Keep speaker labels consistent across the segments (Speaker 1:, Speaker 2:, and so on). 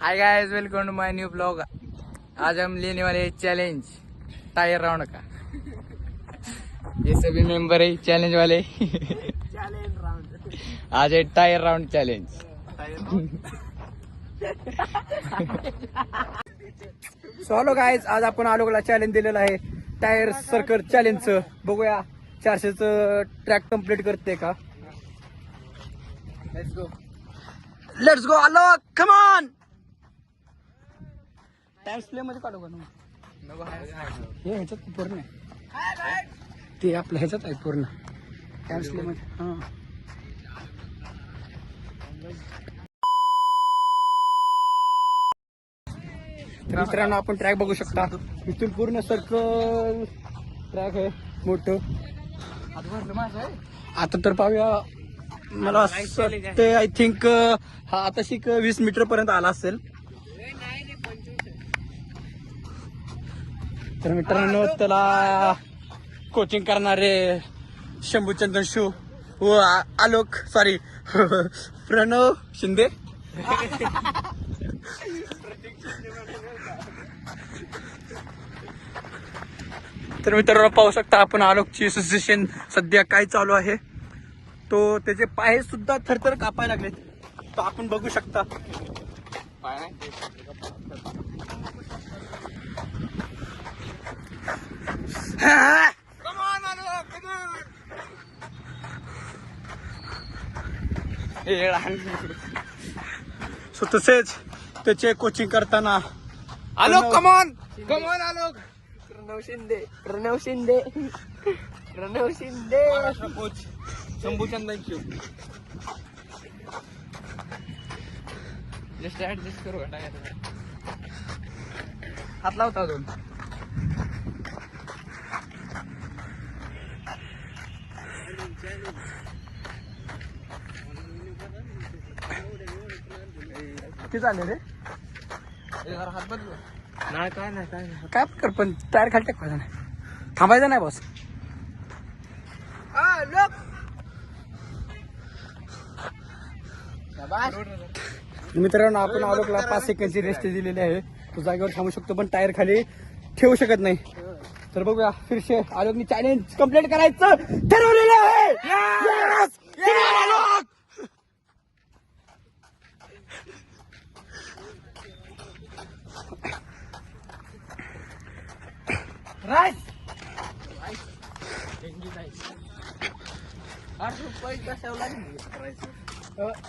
Speaker 1: High guys, welcome to my new blog. आज हम लेने वाले हैं चैलेंज टायर राउंड का। ये सभी मेंबर है चैलेंज वाले।
Speaker 2: चैलेंज राउंड
Speaker 1: आज है tyre round challenge.
Speaker 2: So hello guys, आज आपण आलोकला चॅलेंज दिलेलं आहे टायर सर्कल चॅलेंजचं. बघूया 400चं ट्रॅक कम्प्लीट करते का. Let's go Alok, come on. Time स्प्ले मध्ये काढू का हे ह्याच्यात पूर्ण आहे ते आपल्या ह्याच्यात आहे पूर्ण टाइम स्प्ले मध्ये. हा तर मित्रांनो, आपण ट्रॅक बघू शकता. इथून पूर्ण सर्कल ट्रॅक आहे मोठं. आता तर पाहूया. मला ते आय थिंक हा आता शिक 20 मीटर पर्यंत आला असेल. तर मित्रांनो, त्याला कोचिंग करणारे शंभूचंदन शू व आलोक सॉरी प्रणव शिंदे. तर मित्रांनो, पाहू शकता आपण आलोकची सिच्युएशन सध्या काय चालू आहे. तो त्याचे पाय सुद्धा थरथर कापायला लागलेत. तो आपण बघू शकता. सो तसेच त्याचे कोचिंग करताना
Speaker 1: Alok come on come on Alok.
Speaker 2: Pranav Shinde
Speaker 1: coach Shambhuchandan शू. जस्ट ऍडजस्ट करू का हात लावता दोन.
Speaker 2: किती झाले रे.
Speaker 1: हात बदलू नाही. काय नाही
Speaker 2: काय पण कर, पण टायर खाली टाकायचं नाही. थांबायचं नाही बॉस. मित्रांनो, आपण आलोकला 5 सेकंडची रेस्ट दिलेली आहे. तो जागेवर थांबू शकतो पण टायर खाली ठेवू शकत नाही. तर बघूया फिरशे आलोकनी चॅलेंज कम्प्लीट करायचं ठरवलेलं आहे. Yes! Come on, Alok!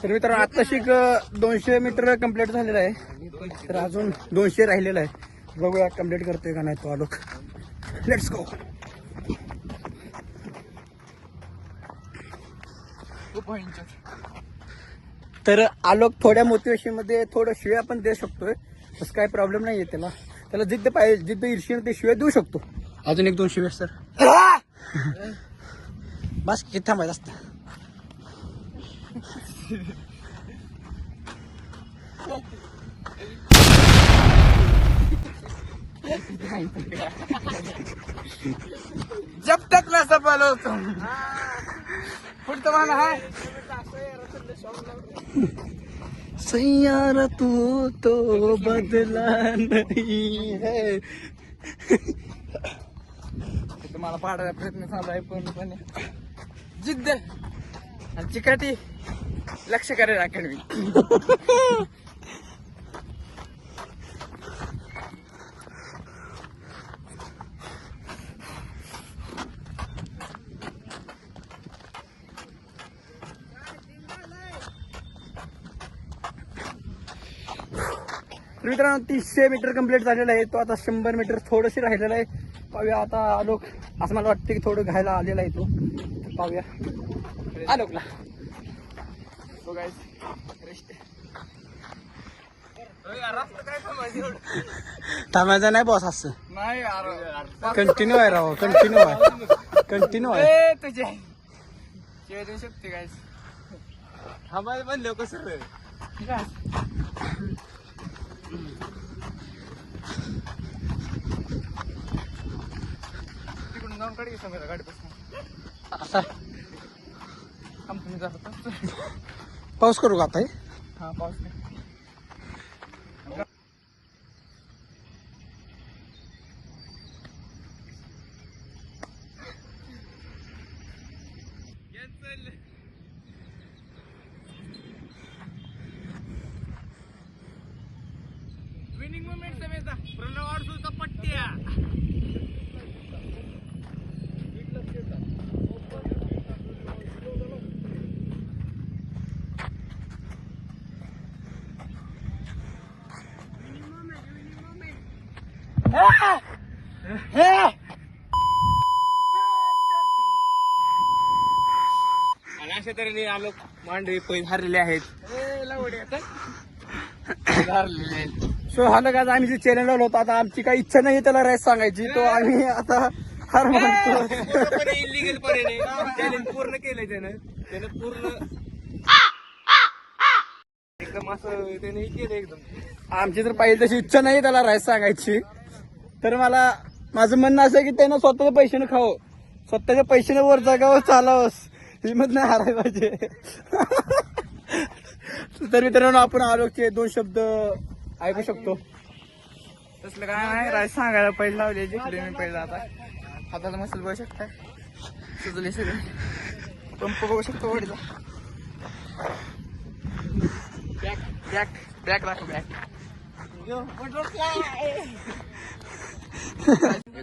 Speaker 2: तर मित्रांनो, आता शिक 200 मीटर कम्प्लीट झालेलं आहे. तर अजून 200 राहिलेलं आहे. बघूया कम्प्लीट करतोय का नाही तो आलोक. Let's go. तर आलोक थोड्या मोटिवेशन मध्ये थोडं शिव्या पण देऊ शकतोय. तसं काही प्रॉब्लेम नाहीये. त्याला जिद्द पाहिजे, जिद्द ईर्षेने ते शिव्या देऊ शकतो. अजून 1-2 शिव्या सर. बस किती थांबायचं असतं.
Speaker 1: जब तक ना सफल हो तुम पुढचं मान हाय.
Speaker 2: सैयारा तू तो बदला नहीं है.
Speaker 1: तुम्हाला पाडायचा प्रयत्न चालू आहे पूर्णपणे. जिद्द आणि चिकाटी लक्ष करेल अकॅडमी.
Speaker 2: मित्रांनो, 300 मीटर कम्प्लीट झालेला आहे. तो आता 100 मीटर थोडंशी राहिलेलं आहे. पाहूया आता आलोक. असं मला वाटतं की थोडं घायला आलेला आहे तो. पाहूया आलोकला. थांबायचं नाही बॉस. असं
Speaker 1: नाही
Speaker 2: कंटिन्यू आहे राव. कंटिन्यू आहे.
Speaker 1: तुझे शिवाय देऊ शकते काय. थांबायला पण लोक सर तिकडून जाऊन काढी समजा गाडी बसून.
Speaker 2: असा
Speaker 1: कंपनी जात
Speaker 2: पाऊस करू का आता.
Speaker 1: हा पाऊस नाही. विनिंग मोमेंट समेत प्रणव अडसूळचा पट्ट्या.
Speaker 2: आणि अशा तऱ्हेने आलो मांडवी पैसे हरलेले आहेत. सो हा आज आम्ही जे चॅलेंज लावलो होतो, आता आमची काही इच्छा नाही त्याला राईस सांगायची, तो आम्ही आता हार मानतो.
Speaker 3: इलिगल पर्याय चॅलेंज पूर्ण केलंय त्यानं पूर्ण एकदम असं त्याने केलं एकदम.
Speaker 2: आमची तर पाहिजे तशी इच्छा नाही त्याला राईस सांगायची. तर माझं म्हणणं असं आहे की त्यानं स्वतःच्या पैशाने खावं, स्वतःच्या पैशाने वर जगावं, चालावंस, हिंमत नाही हारायला पाहिजे. तर मित्रांनो आपण आलोकचे 2 शब्द ऐकू शकतो.
Speaker 1: तसलं काय नाही, राईस सांगायला पहिले लावले, जिंकले मी पहिला. आता हाताला मसल बघू शकताय, सुचले सगळे, पंप बघू शकतो वडीला. बॅक बॅक बॅक राख बॅक.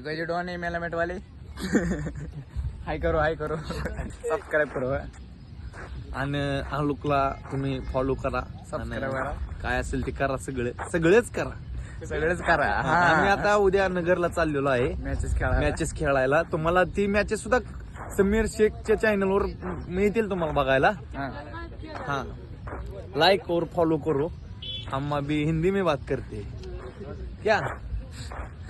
Speaker 1: गजे डॉन मेलामेट वाले हाय करो सबस्क्राईब करो.
Speaker 3: आणि आलोकला तुम्ही फॉलो करा,
Speaker 1: सबस्क्राईब करा,
Speaker 3: काय असेल ते करा, सगळेच करा.
Speaker 1: सगळंच करा.
Speaker 3: आम्ही आता उद्या नगरला चाललेलो आहे
Speaker 1: मॅचेस
Speaker 3: खेळायला. तुम्हाला ती मॅचेस सुद्धा समीर शेखच्या चॅनलवर मिळतील तुम्हाला बघायला. हाँ, लाइक और फॉलो करो. हम अभी हिंदी में बात करते हैं क्या.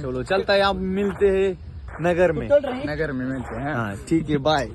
Speaker 3: चलो चलता है, आप मिलते हैं नगर में.
Speaker 1: नगर में मिलते हैं.
Speaker 3: हाँ ठीक है, बाय.